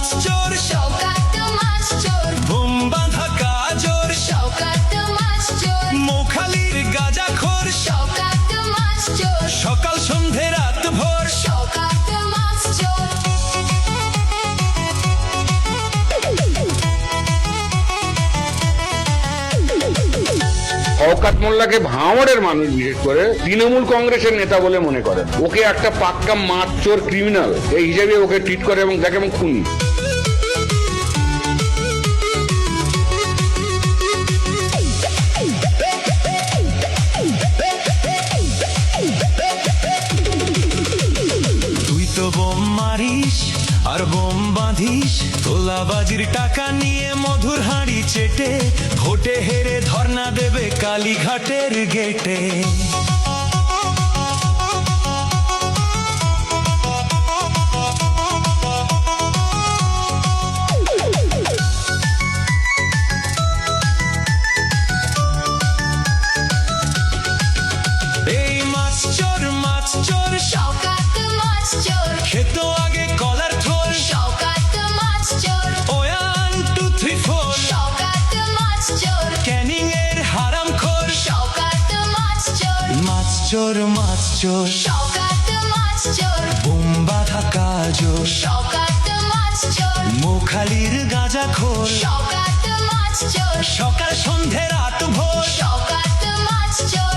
মাছ চোর, শওকত মাছ চোর, বোম বাঁধা কাজোর, শওকত মাছ চোর, মৌখালির গাঁজাখোর, শওকত মাছ চোর, সকাল সন্ধে রাত ভোর। শওকত মাছ চোর। শওকত মোল্লাকে ভাঙড়ের মানুষ বিশেষ করে তৃণমূল কংগ্রেসের নেতা বলে মনে করেন। ওকে একটা পাক্কা মাছ চোর ক্রিমিনাল এই হিসেবে ওকে ট্রিট করে এবং দেখে এবং খুনি। তুই তো বোম মারিস আর বোম বাঁধিস, তোলাবাজির টাকা নিয়ে মধুর হাঁড়ি চেটে, ভোটে হেরে ধর্ণা দেবে কালীঘাটের গেটে। এই মাছ চোর, মাছ চোর, শওকত মাছ চোর, খেত আগে কলার থোল, শওকত মাছ চোর, 1 2 3 4, শওকত মাছ চোর, ক্যানিং এর হারামখোর। শওকত মাছ চোর, মাছ চোর, মাছ চোর, শওকত মাছ চোর, বোম বাঁধা কাজোর, শওকত মাছ চোর, মৌখালির গাঁজাখোর, শওকত মাছ চোর, সকাল সন্ধে রাত ভোর। শওকত মাছ চোর।